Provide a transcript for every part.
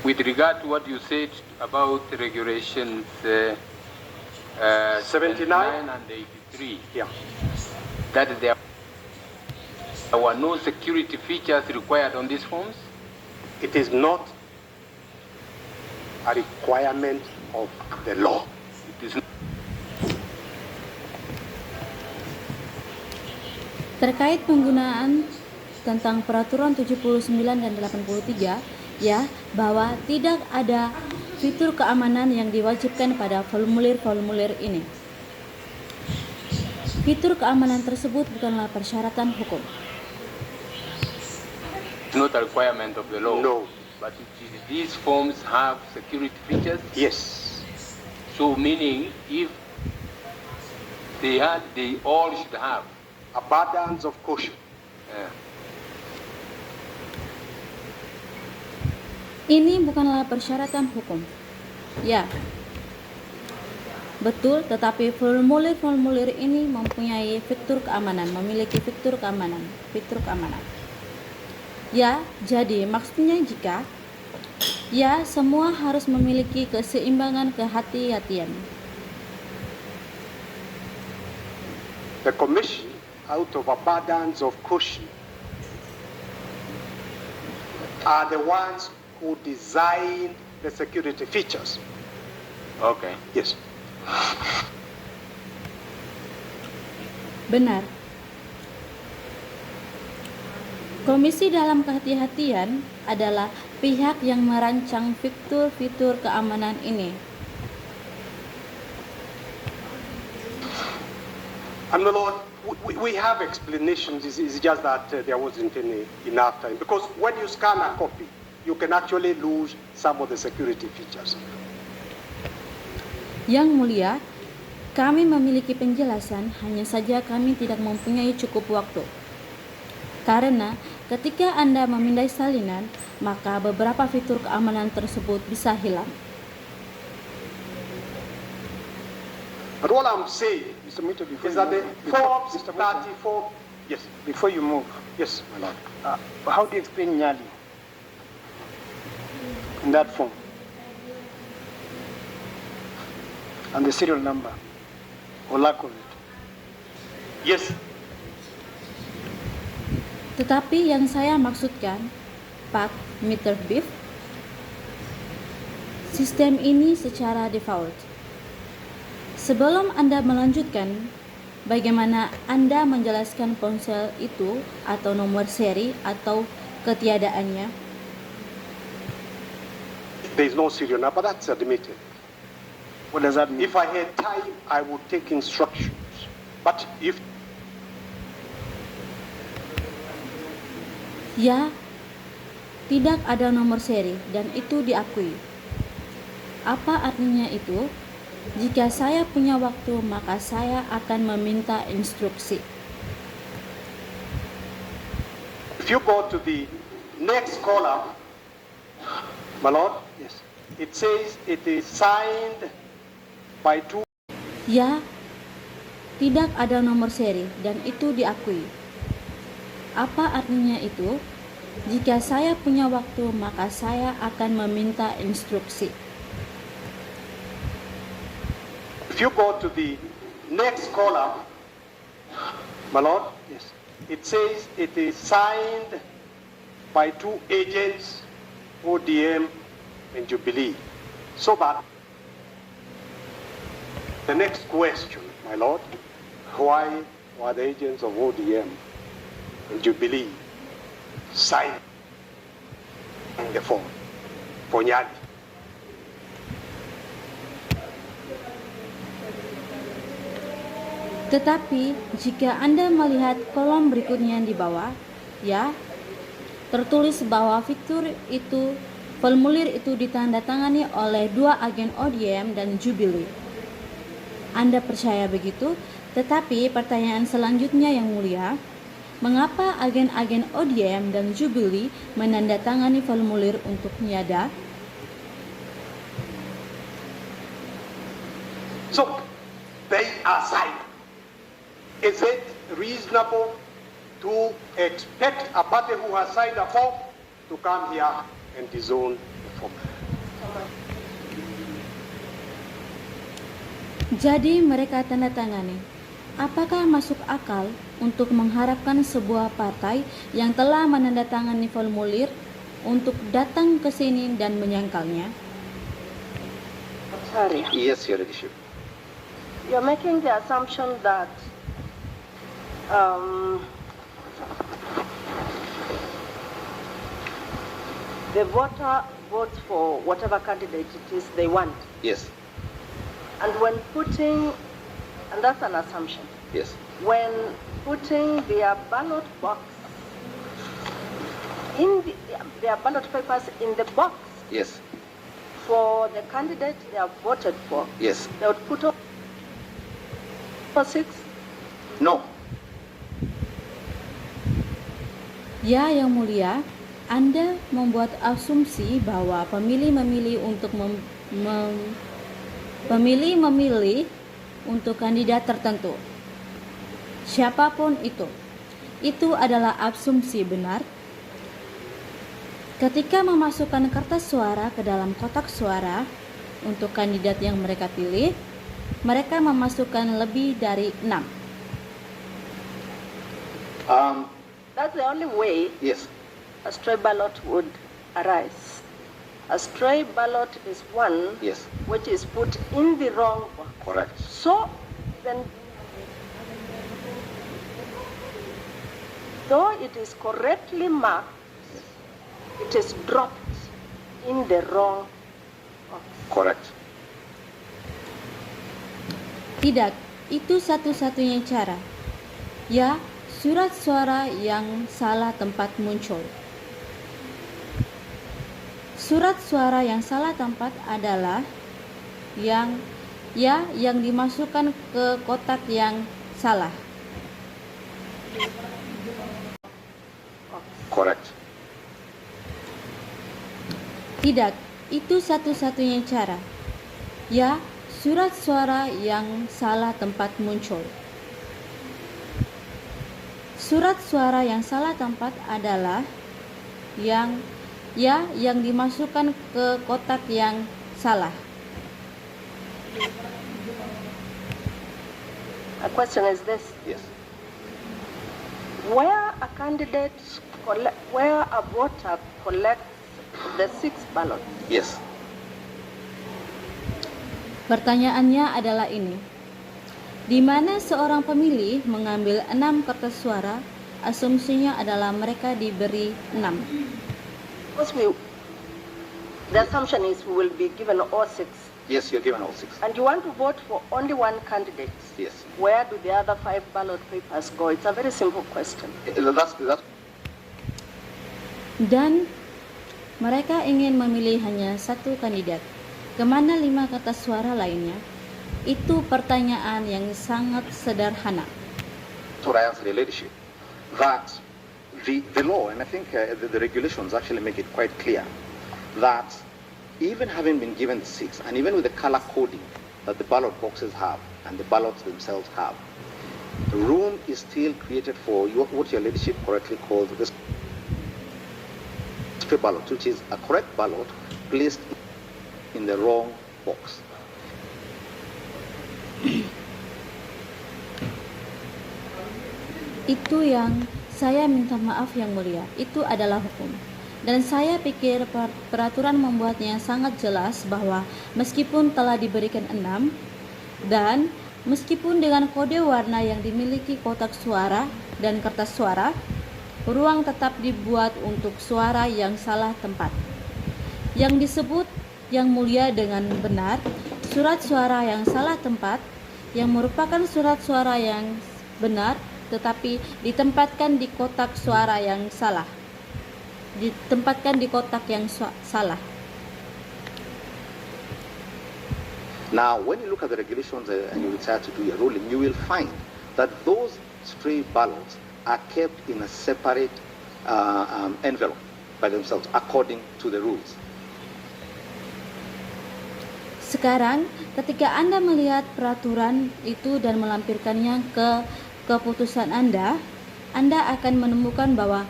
With regard to what you said about regulations 79 and 83, Yeah. that there were no security features required on these forms? It is not a requirement of the law. It is Terkait penggunaan tentang peraturan 79 dan 83, ya, bahwa tidak ada fitur keamanan yang diwajibkan pada formulir-formulir ini. Fitur keamanan tersebut bukanlah persyaratan hukum. not a requirement of the law. No. But these forms have security features. Yes. So meaning if they all should have. Abundance of caution. Ini bukanlah persyaratan hukum. Ya, betul, tetapi formulir-formulir ini mempunyai fitur keamanan, memiliki fitur keamanan. Ya, jadi maksudnya jika ya semua harus memiliki keseimbangan kehati-hatian. The Commission, out of abundance of caution, are the ones who design the security features. Okay. Yes. Benar. Komisi dalam kehati-hatian adalah pihak yang merancang fitur-fitur keamanan ini. And my Lord, we have explanations. It's just that there wasn't enough time. Because when you scan a copy, you can actually lose some of the security features. Yang mulia, kami memiliki penjelasan, hanya saja kami tidak mempunyai cukup waktu. Karena ketika Anda memindai salinan, maka beberapa fitur keamanan tersebut bisa hilang. But what I'm saying Mr. Mito, is that the Forms 34... Yes. Before you move, Yes, my Lord. how do you explain Nyali in that form? And the serial number, or lack of it? Yes. Tetapi yang saya maksudkan, Pak Mr. Biff, sistem ini secara default. Sebelum Anda melanjutkan, bagaimana Anda menjelaskan ponsel itu atau nomor seri atau ketiadaannya? There is no serial number, that's admitted. What does that mean? If I had time, I would take instructions. But if Ya, tidak ada nomor seri dan itu diakui. Apa artinya itu? Jika saya punya waktu, maka saya akan meminta instruksi. If you go to the next column, my Lord, Yes. it says it is signed by two. Ya, tidak ada nomor seri dan itu diakui. Apa artinya itu? Jika saya punya waktu, maka saya akan meminta instruksi. If you go to the next column, my Lord, Yes. it says it is signed by two agents, ODM and Jubilee. So that the next question, my Lord, why were the agents of ODM and Jubilee signing the form for Nyali? Tetapi jika Anda melihat kolom berikutnya di bawah, ya, tertulis bahwa formulir itu ditandatangani oleh dua agen ODM dan Jubilee. Anda percaya begitu? Tetapi pertanyaan selanjutnya yang mulia, mengapa agen-agen ODM dan Jubilee menandatangani formulir untuk Nyada? So, they are signed. Is it reasonable to expect a party who has signed a form to come here and disown the form? Jadi mereka tanda tangani. Apakah masuk akal untuk mengharapkan sebuah partai yang telah menandatangani formulir untuk datang ke sini dan menyangkalnya? Sorry. Yes, Your Ladyship. You're making the assumption that the voter votes for whatever candidate it is they want. Yes, And when putting, and that's an assumption, yes, when putting their ballot box their ballot papers in the box yes, for the candidate they have voted for, yes. they would put up for 6. No, Ya, Yang Mulia, Anda membuat asumsi bahwa pemilih memilih untuk kandidat tertentu. Siapapun itu. Itu adalah asumsi benar. Ketika memasukkan kertas suara ke dalam kotak suara untuk kandidat yang mereka pilih, mereka memasukkan lebih dari 6. That's the only way yes, a stray ballot would arise. A stray ballot is one yes, which is put in the wrong box. correct. So then, though it is correctly marked, it is dropped in the wrong box. Correct. Tidak, itu satu-satunya cara. Ya, surat suara yang salah tempat muncul. Surat suara yang salah tempat adalah yang dimasukkan ke kotak yang salah. Correct. Tidak, itu satu-satunya cara. Ya, surat suara yang salah tempat muncul. Surat suara yang salah tempat adalah yang dimasukkan ke kotak yang salah. A question is this: Yes, where a voter collects the 6 ballots, yes. Pertanyaannya adalah ini. Di mana seorang pemilih mengambil 6 kertas suara, asumsinya adalah mereka diberi 6. because the assumption is we will be given all 6, Yes, you're given all 6. and you want to vote for only one candidate. Yes. Where do the other 5 ballot papers go? It's a very simple question. That's Dan mereka ingin memilih hanya satu kandidat. Kemana 5 kertas suara lainnya? Itu pertanyaan yang sangat sederhana. what I answered your ladyship. That the law, and I think the regulations actually make it quite clear, that even having been given 6, and even with the color coding that the ballot boxes have, and the ballots themselves have, room is still created for what your ladyship correctly called the stray ballot, which is a correct ballot placed in the wrong box. Itu yang saya minta maaf Yang Mulia. Itu adalah hukum. Dan saya pikir peraturan membuatnya sangat jelas bahwa meskipun telah diberikan 6 dan meskipun dengan kode warna yang dimiliki kotak suara dan kertas suara, ruang tetap dibuat untuk suara yang salah tempat. Yang disebut Yang Mulia dengan benar, surat suara yang salah tempat, yang merupakan surat suara yang benar tetapi ditempatkan di kotak suara yang salah. Ditempatkan di kotak yang salah. Now, when you look at the regulations and you decide to do your ruling, you will find that those stray ballots are kept in a separate envelope by themselves according to the rules. Sekarang, ketika Anda melihat peraturan itu dan melampirkannya ke keputusan Anda akan menemukan bahwa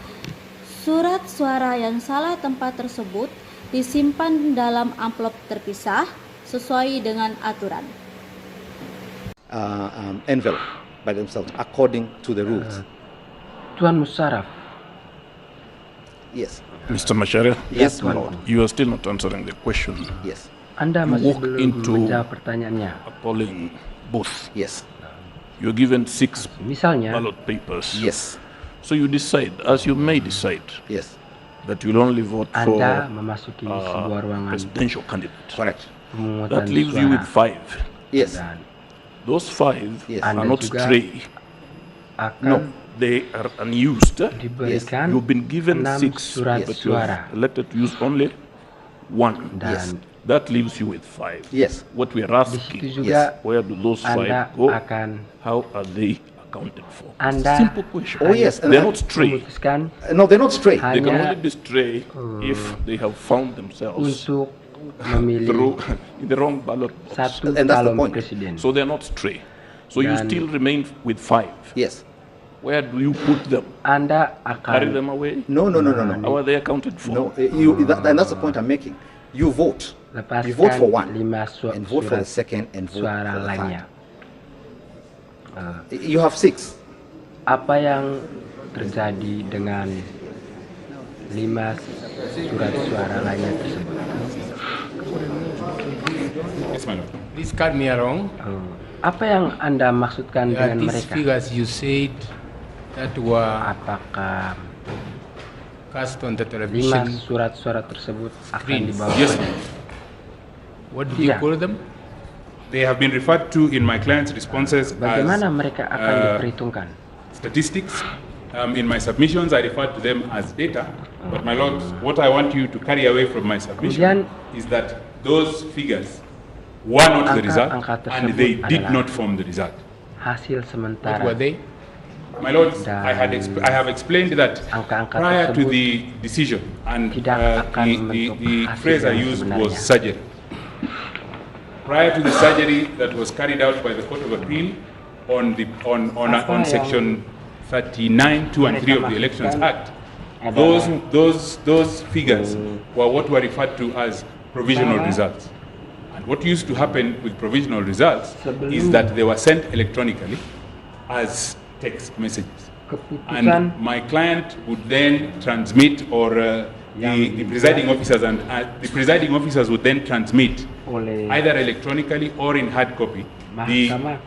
surat suara yang salah tempat tersebut disimpan dalam amplop terpisah sesuai dengan aturan. envelope by themselves according to the rules. Tuan Musharraf. Yes. Mr. Macharia, Yes, my lord. you are still not answering the question. Yes. Anda masih Walk belum into- menjawab pertanyaannya. A polling booth. Yes. You're given 6 Misalnya, ballot papers. Yes. So you decide, as you may decide, Yes. that you'll only vote for Anda memasuki sebuah ruangan presidential candidate. Correct. pemungutan That leaves you with suara 5. Yes. dan Those 5 Yes. are Anda not juga stray. akan No, they are unused. diberikan You've been given 6 6, surat but you suara have elected to use only 1. dan Yes. That leaves you with 5. Yes. What we are di asking, situ juga where do those 5 Anda go? akan How are they accounted for? Anda Simple question. Oh, yes. They're not stray. memutuskan No, they're not stray. They can hanya only be stray if they have found themselves untuk memilih through in the wrong ballot box. satu And that's the calon point. presiden. So they're not stray. So you Dan- still remain with 5. Yes. Where do you put them? Anda Carry akan them away? No, no, no, no, no. How are they accounted for? No, and that's the point I'm making. You vote. You vote for lepaskan one 5 and vote for the surat second and vote suara for the lainnya. third. You have 6. Apa yang terjadi dengan 5 surat suara lainnya tersebut? Yes, my lord. Please cut me wrong. Apa yang Anda maksudkan dengan These mereka? figures you said that were Apakah cast on the 5 television surat suara tersebut akan screens. dibawa Yes, ke What did you Yeah. call them? They have been referred to in my client's responses Bagaimana as mereka akan diperhitungkan? statistics. In my submissions, I referred to them as data. But my lord, what I want you to carry away from my submission is that those figures were not the result, Angka-angka and tersebut they did adalah not form the result. Hasil What sementara. were they? My lord, Dan I have explained that angka-angka prior to tersebut the decision, and tidak akan the membentuk hasil phrase I yang used sebenarnya. was surgery. Prior to the surgery that was carried out by the Court of Appeal on Apa yang section 39, 2 and 3 of the Elections Act, those figures were what were referred to as provisional results. And what used to happen with provisional results is that they were sent electronically as text messages. Keputusan And my client would then transmit, or the presiding officers the presiding officers would then transmit oleh either electronically or in hard copy Mahkamah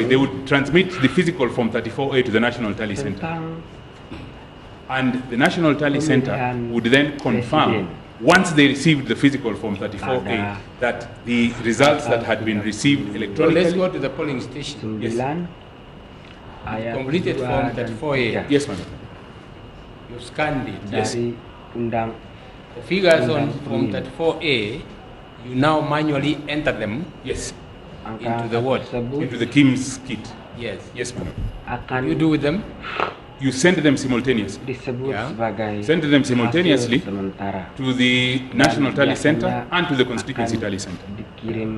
they would transmit the physical Form 34A to the National Tally Center, tentang and the National Tally Center Pemilihan would then confirm, once they received the physical Form Ada 34A, that the results that had been received So let's electronically. go to the polling station. 9 ayat Completed 2 Form dan 34A. 3 Yes, ma'am. You scanned it. Yes. dari undang The figures on Undang Form Pemilu. 34A, you now manually enter them. Yes, Into the angka what? tersebut into the KIMS kit. Yes. Yes, ma'am. akan You do with them? You send them simultaneously disebut Ya. sebagai Send them simultaneously hasil sementara to the National Dan Tally Center biasanya and to the Constituency akan Tally Center. dikirim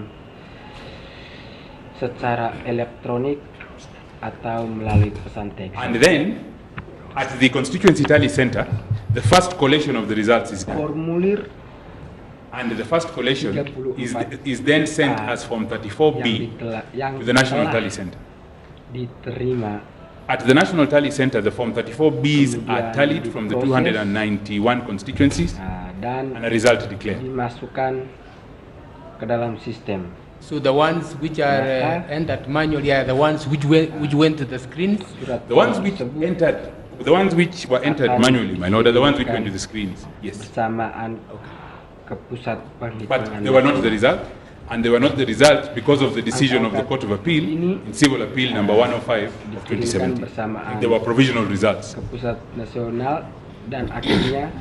secara elektronik atau melalui pesan teks. And then, at the Constituency Tally Center, the first collation of the results is done. Formulir And the first collation is then sent as Form 34B yang to the National telah Tally Center. diterima At the National Tally Center, the Form 34Bs are tallied from the 291 constituencies dan and a result declared. dimasukkan ke dalam sistem. So the ones which are entered manually are the ones which went to the screens. Surat The ones which were entered Akan manually, my lord, are the ones which went to the screens. Yes. bersamaan ke pusat But perhitungan. they were not the result, and they were not the result because of the decision of the Court of Appeal in Civil Appeal number 105 of 2017. They were provisional results. Ke pusat nasional dan akhirnya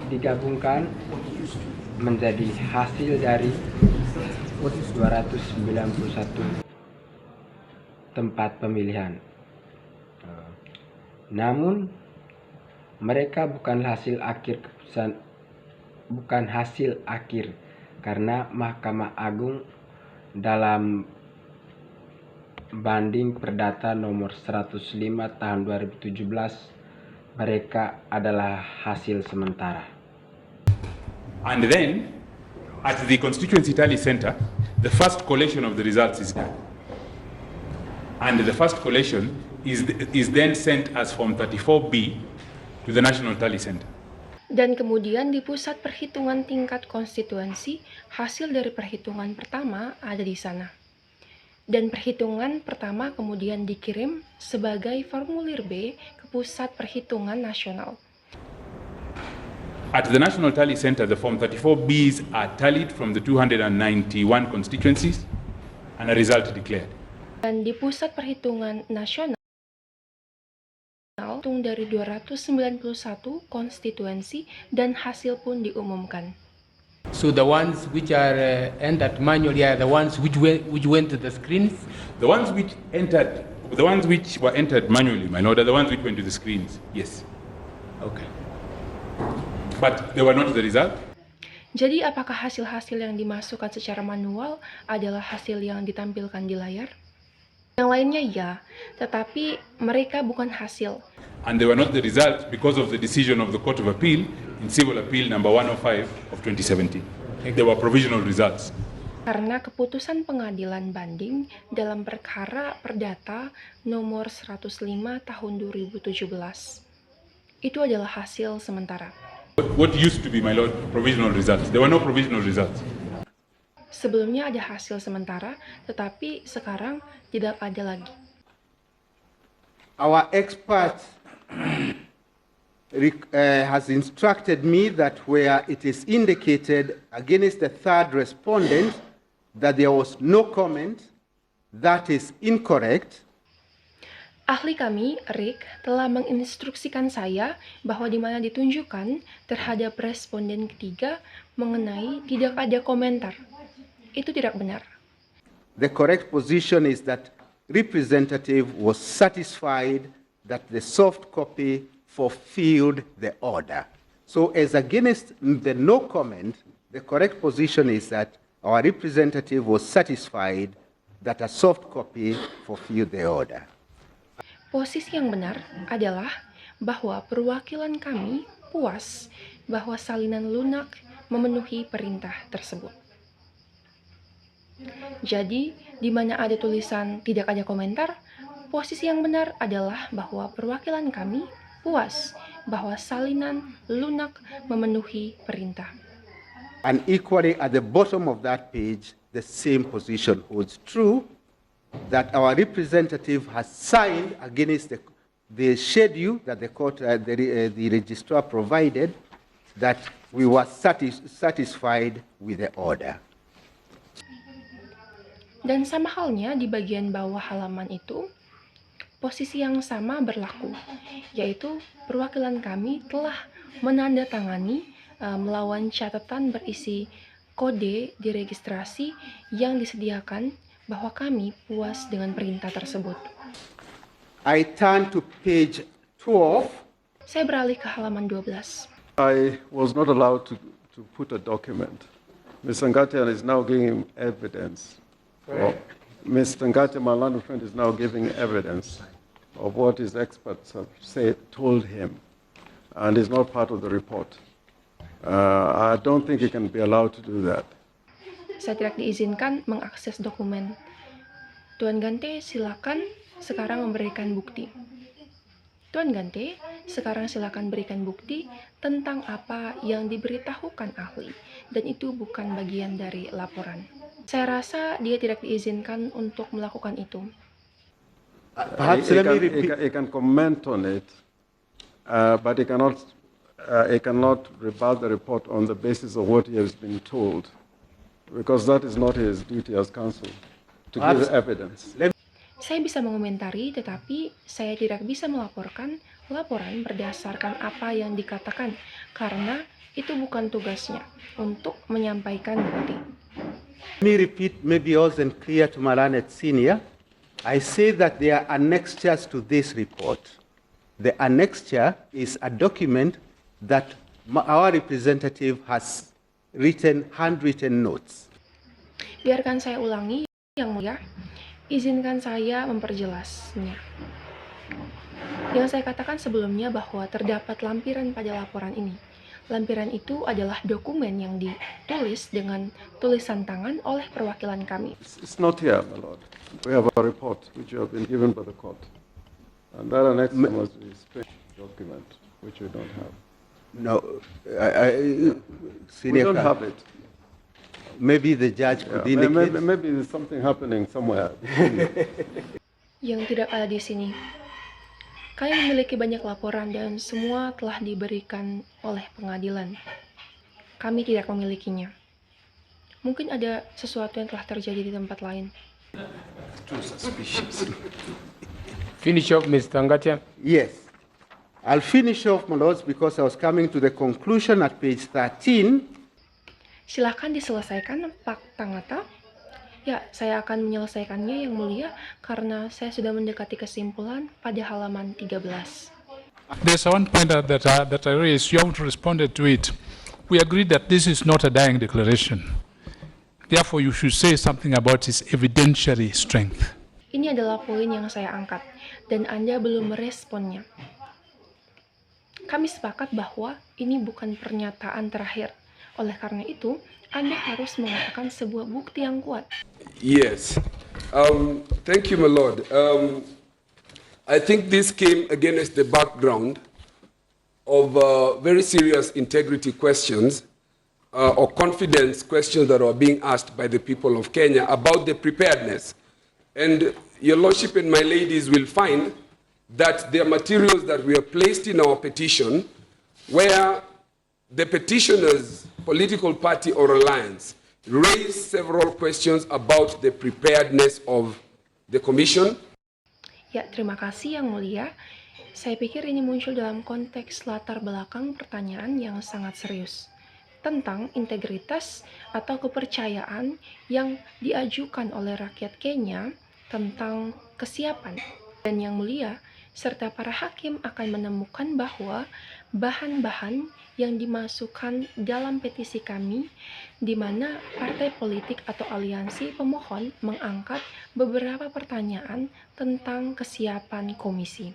digabungkan menjadi hasil dari 291 tempat pemilihan. Namun mereka bukan hasil akhir karena Mahkamah Agung dalam banding perdata nomor 105 tahun 2017 mereka adalah hasil sementara. And then, at the Constituency Tally Center, the first collation of the results is done. And the first collation is then sent as Form 34B to the National Tally Center. Dan kemudian di pusat perhitungan tingkat konstituensi, hasil dari perhitungan pertama ada di sana. Dan perhitungan pertama kemudian dikirim sebagai formulir B ke pusat perhitungan nasional. At the National Tally Center, the Form 34Bs are tallied from the 291 constituencies and a result declared. Dan di pusat perhitungan nasional, hitung dari 291 konstituensi dan hasil pun diumumkan. So the ones which are entered manually are the ones which went to the screens? The ones which were entered manually, my lord, are the ones which went to the screens, yes. Okay. But they were not the result. Jadi apakah hasil-hasil yang dimasukkan secara manual adalah hasil yang ditampilkan di layar? Yang lainnya ya, tetapi mereka bukan hasil. And they were not the result because of the decision of the Court of Appeal in Civil Appeal number 105 of 2017. They were provisional results. Karena keputusan pengadilan banding dalam perkara perdata nomor 105 tahun 2017. Itu adalah hasil sementara. What used to be, my lord, provisional results? There were no provisional results. Sebelumnya ada hasil sementara, tetapi sekarang tidak ada lagi. Our expert has instructed me that where it is indicated against the third respondent that there was no comment, that is incorrect. Ahli kami, Rick, telah menginstruksikan saya bahwa di mana ditunjukkan terhadap responden ketiga mengenai tidak ada komentar. Itu tidak benar. The correct position is that representative was satisfied that the soft copy fulfilled the order. So as against the no comment, the correct position is that our representative was satisfied that a soft copy fulfilled the order. Posisi yang benar adalah bahwa perwakilan kami puas bahwa salinan lunak memenuhi perintah tersebut. Jadi, di mana ada tulisan tidak ada komentar, posisi yang benar adalah bahwa perwakilan kami puas bahwa salinan lunak memenuhi perintah. And equally at the bottom of that page, the same position holds true, that our representative has signed against the schedule that the court, the registrar provided, that we were satisfied with the order. Dan sama halnya di bagian bawah halaman itu, posisi yang sama berlaku, yaitu perwakilan kami telah menandatangani melawan catatan berisi kode di registrasi yang disediakan bahwa kami puas dengan perintah tersebut. I turn to page 12. Saya beralih ke halaman 12. I was not allowed to put a document. Ms. Ngatian is now giving evidence. Well, Mr. Ngatian, my learned friend, is now giving evidence of what his experts have told him, and is not part of the report. I don't think he can be allowed to do that. Saya tidak diizinkan mengakses dokumen. Tuan Gante, silakan sekarang memberikan bukti. Tuan Gante, sekarang silakan berikan bukti tentang apa yang diberitahukan ahli, dan itu bukan bagian dari laporan. Saya rasa dia tidak diizinkan untuk melakukan itu. Perhaps he can comment on it, but he cannot rebut the report on the basis of what he has been told. Because that is not his duty as counsel to give evidence. Saya bisa mengomentari, tetapi saya tidak bisa melaporkan laporan berdasarkan apa yang dikatakan, karena itu bukan tugasnya untuk menyampaikan bukti. Let me repeat, maybe I wasn't clear to Malanet Senior. I say that there are annexures to this report. The annexure is a document that our representative has written handwritten notes. Biarkan saya ulangi, Yang Mulia. Izinkan saya memperjelasnya. Yang saya katakan sebelumnya bahwa terdapat lampiran pada laporan ini. Lampiran itu adalah dokumen yang ditulis dengan tulisan tangan oleh perwakilan kami. It's not here, my lord. We have a report which you have been given by the court. And that annex must be a strange document, which we don't have. No, We don't have it. Maybe the judge could Yeah, indicate. maybe there's something happening somewhere. Yang tidak ada di sini. Kami memiliki banyak laporan dan semua telah diberikan oleh pengadilan. Kami tidak memilikinya. Mungkin ada sesuatu yang telah terjadi di tempat lain. Too suspicious. Finish off, Mr. Ngatia. Yes. I'll finish off, my lords, because I was coming to the conclusion at page 13. Silakan diselesaikan, Pak Tangata. Ya, saya akan menyelesaikannya, Yang Mulia, karena saya sudah mendekati kesimpulan pada halaman 13. There's one point that I raised. You haven't responded to it. We agreed that this is not a dying declaration. Therefore, you should say something about its evidentiary strength. Ini adalah poin yang saya angkat, dan Anda belum meresponnya. Kami sepakat bahwa ini bukan pernyataan terakhir. Oleh karena itu, Anda harus mengatakan sebuah bukti yang kuat. Yes. Thank you, my lord. I think this came against the background of very serious integrity questions or confidence questions that are being asked by the people of Kenya about the preparedness. And your lordship and my ladies will find that there are materials that were placed in our petition where the petitioner's political party or alliance raised several questions about the preparedness of the commission. Ya, terima kasih Yang Mulia. Saya pikir ini muncul dalam konteks latar belakang pertanyaan yang sangat serius tentang integritas atau kepercayaan yang diajukan oleh rakyat Kenya tentang kesiapan. Dan Yang Mulia, serta para hakim akan menemukan bahwa bahan-bahan yang dimasukkan dalam petisi kami, di mana partai politik atau aliansi pemohon mengangkat beberapa pertanyaan tentang kesiapan komisi.